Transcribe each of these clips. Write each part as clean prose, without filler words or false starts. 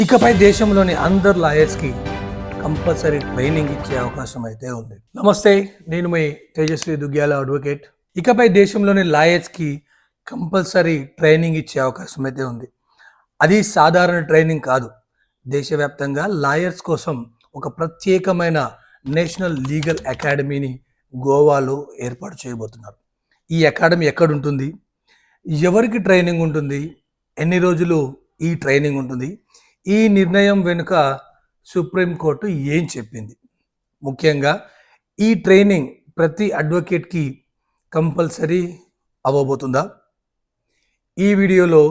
ఇకపై దేశంలోని అందరు లాయర్స్కి కంపల్సరీ ట్రైనింగ్ ఇచ్చే అవకాశం అయితే ఉంది. నమస్తే, నేను మీ తేజస్వి దుగ్గ్యాల అడ్వకేట్. ఇకపై దేశంలోని లాయర్స్కి కంపల్సరీ ట్రైనింగ్ ఇచ్చే అవకాశం అయితే ఉంది. అది సాధారణ ట్రైనింగ్ కాదు. దేశవ్యాప్తంగా లాయర్స్ కోసం ఒక ప్రత్యేకమైన నేషనల్ లీగల్ అకాడమీని గోవాలో ఏర్పాటు చేయబోతున్నారు. ఈ అకాడమీ ఎక్కడుంటుంది, ఎవరికి ట్రైనింగ్ ఉంటుంది, ఎన్ని రోజులు ఈ ట్రైనింగ్ ఉంటుంది, ఈ నిర్ణయం వెనుక సుప్రీంకోర్టు ఏం చెప్పింది, ముఖ్యంగా ఈ ట్రైనింగ్ ప్రతి అడ్వకేట్కి కంపల్సరీ అవ్వబోతుందా, ఈ వీడియోలో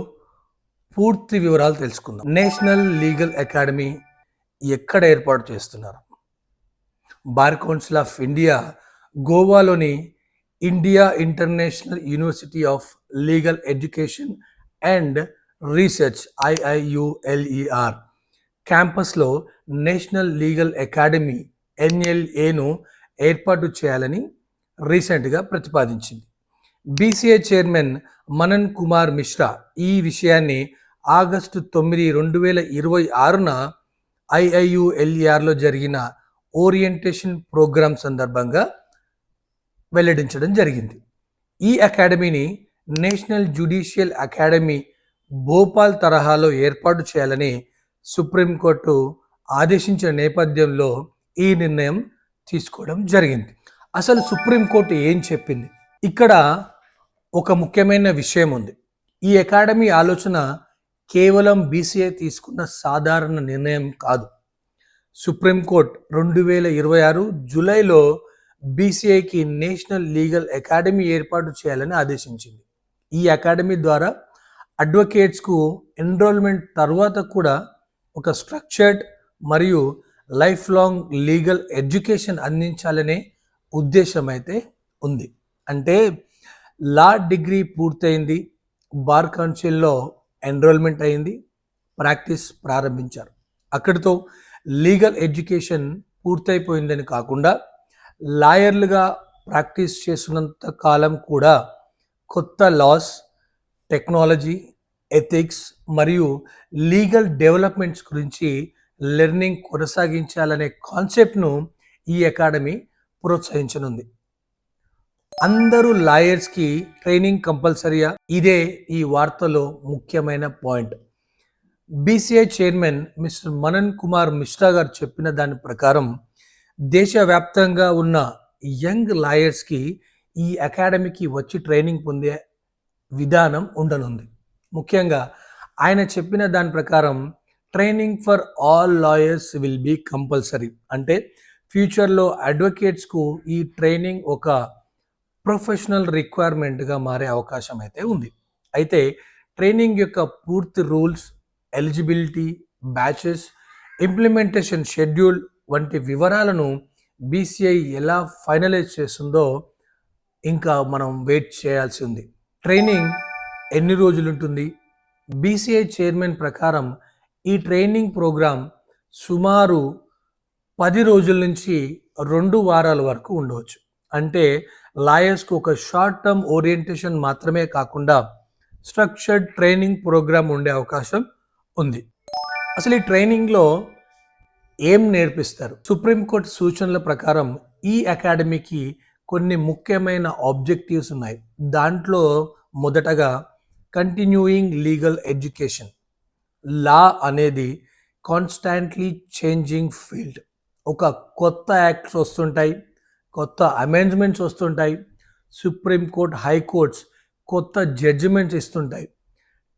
పూర్తి వివరాలు తెలుసుకుందాం. నేషనల్ లీగల్ అకాడమీ ఎక్కడ ఏర్పాటు చేస్తున్నారు? బార్ కౌన్సిల్ ఆఫ్ ఇండియా గోవాలోని India international university of legal education and research IIULER క్యాంపస్లో నేషనల్ లీగల్ అకాడమీ NLAను ఏర్పాటు చేయాలని రీసెంట్గా ప్రతిపాదించింది. BCA చైర్మన్ మనన్ కుమార్ మిశ్రా ఈ విషయాన్ని ఆగస్టు 9, 2026న IIULERలో జరిగిన ఓరియంటేషన్ ప్రోగ్రాం సందర్భంగా వెల్లడించడం జరిగింది. ఈ అకాడమీని నేషనల్ జ్యుడిషియల్ అకాడమీ భోపాల్ తరహాలో ఏర్పాటు చేయాలని సుప్రీంకోర్టు ఆదేశించిన నేపథ్యంలో ఈ నిర్ణయం తీసుకోవడం జరిగింది. అసలు సుప్రీంకోర్టు ఏం చెప్పింది? ఇక్కడ ఒక ముఖ్యమైన విషయం ఉంది. ఈ అకాడమీ ఆలోచన కేవలం BCA తీసుకున్న సాధారణ నిర్ణయం కాదు. సుప్రీంకోర్టు 2026 జూలైలో BCAకి నేషనల్ లీగల్ అకాడమీ ఏర్పాటు చేయాలని ఆదేశించింది. ఈ అకాడమీ ద్వారా అడ్వకేట్స్కు ఎన్రోల్మెంట్ తర్వాత కూడా ఒక స్ట్రక్చర్డ్ మరియు లైఫ్ లాంగ్ లీగల్ ఎడ్యుకేషన్ అందించాలనే ఉద్దేశం అయితే ఉంది. అంటే లా డిగ్రీ పూర్తయింది, బార్ కౌన్సిల్లో ఎన్రోల్మెంట్ అయింది, ప్రాక్టీస్ ప్రారంభించారు. అక్కడితో లీగల్ ఎడ్యుకేషన్ పూర్తయిపోయిందని కాకుండా లాయర్లుగా ప్రాక్టీస్ చేసినంత కాలం కూడా కొత్త లాస్, టెక్నాలజీ, ఎథిక్స్ మరియు లీగల్ డెవలప్మెంట్స్ గురించి లెర్నింగ్ కొనసాగించాలనే కాన్సెప్ట్ను ఈ అకాడమీ ప్రోత్సహించనుంది. అందరూ లాయర్స్కి ట్రైనింగ్ కంపల్సరీయా? ఇదే ఈ వార్తలో ముఖ్యమైన point. BCA chairman mister Manan Kumar Mishra గారు చెప్పిన దాని ప్రకారం దేశవ్యాప్తంగా ఉన్న యంగ్ లాయర్స్కి ఈ అకాడమీకి వచ్చి ట్రైనింగ్ పొందే విధానం ఉండనుంది. ముఖ్యంగా ఆయన చెప్పిన దాని ప్రకారం training for all lawyers will be compulsory. అంటే ఫ్యూచర్లో అడ్వకేట్స్కు ఈ ట్రైనింగ్ ఒక ప్రొఫెషనల్ రిక్వైర్మెంట్గా మారే అవకాశం అయితే ఉంది. అయితే ట్రైనింగ్ యొక్క పూర్తి rules, eligibility, batches, implementation schedule వంటి వివరాలను BCA ఎలా ఫైనలైజ్ చేస్తుందో ఇంకా మనం వెయిట్ చేయాల్సి ఉంది. ట్రైనింగ్ ఎన్ని రోజులు ఉంటుంది? BCA చైర్మన్ ప్రకారం ఈ ట్రైనింగ్ ప్రోగ్రాం సుమారు 10 రోజుల నుంచి 2 వారాల వరకు ఉండవచ్చు. అంటే లాయర్స్కు ఒక షార్ట్ టర్మ్ ఓరియంటేషన్ మాత్రమే కాకుండా స్ట్రక్చర్డ్ ట్రైనింగ్ ప్రోగ్రాం ఉండే అవకాశం ఉంది. అసలు ఈ ట్రైనింగ్లో ఏం నేర్పిస్తారు? సుప్రీంకోర్టు సూచనల ప్రకారం ఈ అకాడమీకి కొన్ని ముఖ్యమైన ఆబ్జెక్టివ్స్ ఉన్నాయి. దాంట్లో మొదటగా కంటిన్యూయింగ్ లీగల్ ఎడ్యుకేషన్. లా అనేది కాన్స్టాంట్లీ చేంజింగ్ ఫీల్డ్. ఒక కొత్త యాక్ట్స్ వస్తుంటాయి, కొత్త అమెండ్మెంట్స్ వస్తుంటాయి, సుప్రీంకోర్టు, హైకోర్ట్స్ కొత్త జడ్జిమెంట్స్ ఇస్తుంటాయి,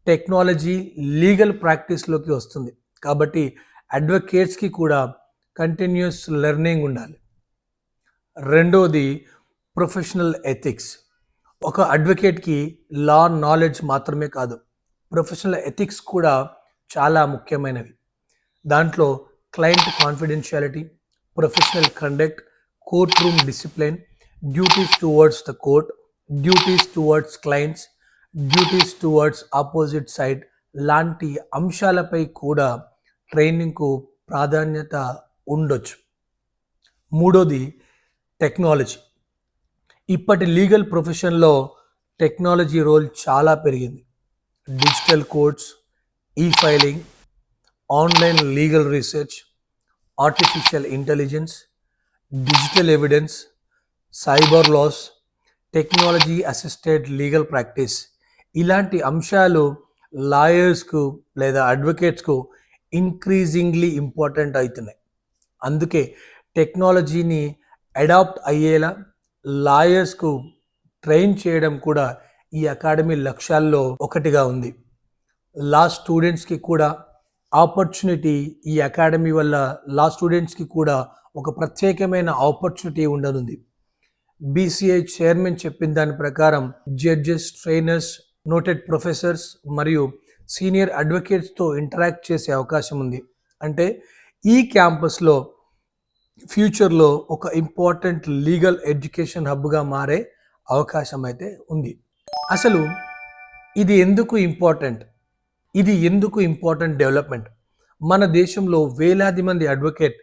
టెక్నాలజీ లీగల్ ప్రాక్టీస్లోకి వస్తుంది. కాబట్టి అడ్వకేట్స్కి కూడా కంటిన్యూస్ లెర్నింగ్ ఉండాలి. రెండోది ప్రొఫెషనల్ ఎథిక్స్. ఒక అడ్వకేట్కి లా నాలెడ్జ్ మాత్రమే కాదు, ప్రొఫెషనల్ ఎథిక్స్ కూడా చాలా ముఖ్యమైనవి. దాంట్లో client confidentiality, professional conduct, court room discipline, duties towards the court, duties towards clients, duties towards opposite side లాంటి అంశాలపై కూడా ట్రైనింగ్కు ప్రాధాన్యత ఉండొచ్చు. మూడోది టెక్నాలజీ. ఇప్పటి లీగల్ ప్రొఫెషన్లో టెక్నాలజీ రోల్ చాలా పెరిగింది. డిజిటల్ కోర్ట్స్, ఈ filing, online legal research, artificial intelligence, digital evidence, cyber laws, technology assisted legal practice ఇలాంటి అంశాలు లాయర్స్కు లేదా అడ్వకేట్స్కు ఇంక్రీజింగ్లీ ఇంపార్టెంట్ అవుతున్నాయి. అందుకే టెక్నాలజీని అడాప్ట్ అయ్యేలా లాయర్స్కు ట్రైన్ చేయడం కూడా ఈ అకాడమీ లక్ష్యాల్లో ఒకటిగా ఉంది. లా స్టూడెంట్స్కి కూడా ఆపర్చునిటీ, ఈ అకాడమీ వల్ల లా స్టూడెంట్స్కి కూడా ఒక ప్రత్యేకమైన ఆపర్చునిటీ ఉండనుంది. బీసీఐ చైర్మన్ చెప్పిన దాని ప్రకారం జడ్జెస్, ట్రైనర్స్, నోటెడ్ ప్రొఫెసర్స్ మరియు సీనియర్ అడ్వకేట్స్తో ఇంటరాక్ట్ చేసే అవకాశం ఉంది. అంటే ఈ క్యాంపస్లో ఫ్యూచర్లో ఒక ఇంపార్టెంట్ లీగల్ ఎడ్యుకేషన్ హబ్గా మారే అవకాశం అయితే ఉంది. అసలు ఇది ఎందుకు ఇంపార్టెంట్? ఇది ఎందుకు ఇంపార్టెంట్ డెవలప్మెంట్? మన దేశంలో వేలాది మంది అడ్వకేట్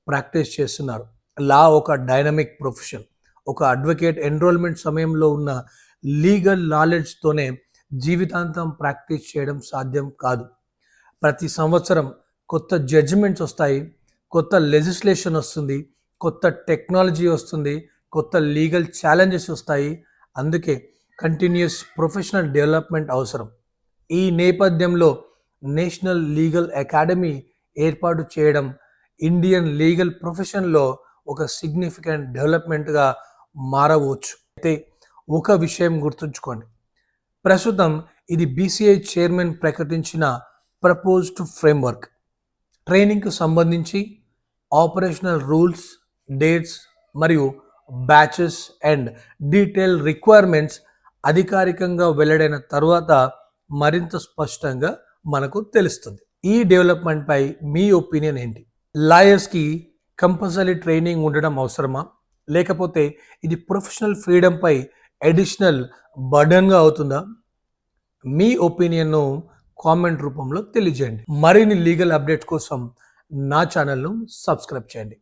ప్రాక్టీస్ చేస్తున్నారు. లా ఒక డైనమిక్ ప్రొఫెషన్. ఒక అడ్వకేట్ ఎన్రోల్మెంట్ సమయంలో ఉన్న లీగల్ నాలెడ్జ్తోనే జీవితాంతం ప్రాక్టీస్ చేయడం సాధ్యం కాదు. ప్రతి సంవత్సరం కొత్త జడ్జిమెంట్స్ వస్తాయి, కొత్త లెజిస్లేషన్ వస్తుంది, కొత్త టెక్నాలజీ వస్తుంది, కొత్త లీగల్ ఛాలెంజెస్ వస్తాయి. అందుకే కంటిన్యూస్ ప్రొఫెషనల్ డెవలప్మెంట్ అవసరం. ఈ నేపథ్యంలో నేషనల్ లీగల్ అకాడమీ ఏర్పాటు చేయడం ఇండియన్ లీగల్ ప్రొఫెషన్లో ఒక సిగ్నిఫికెంట్ డెవలప్మెంట్గా మారవచ్చు. అయితే ఒక విషయం గుర్తుంచుకోండి, ప్రస్తుతం ఇది బీసీఐ చైర్మన్ ప్రకటించిన ప్రపోజ్డ్ ఫ్రేమ్వర్క్. ట్రైనింగ్కు సంబంధించి ఆపరేషనల్ రూల్స్, డేట్స్ మరియు బ్యాచెస్ అండ్ డీటెయిల్ రిక్వైర్మెంట్స్ అధికారికంగా వెల్లడైన తర్వాత మరింత స్పష్టంగా మనకు తెలుస్తుంది. ఈ డెవలప్మెంట్పై మీ ఒపీనియన్ ఏంటి? లాయర్స్కి కంపల్సరీ ట్రైనింగ్ ఉండడం అవసరమా, లేకపోతే ఇది ప్రొఫెషనల్ ఫ్రీడమ్పై అడిషనల్ బర్డన్గా అవుతుందా? మీ ఒపీనియన్ను కామెంట్ రూపంలో తెలియజేయండి. మరిన్ని లీగల్ అప్డేట్స్ కోసం నా ఛానల్ను సబ్స్క్రైబ్ చేయండి.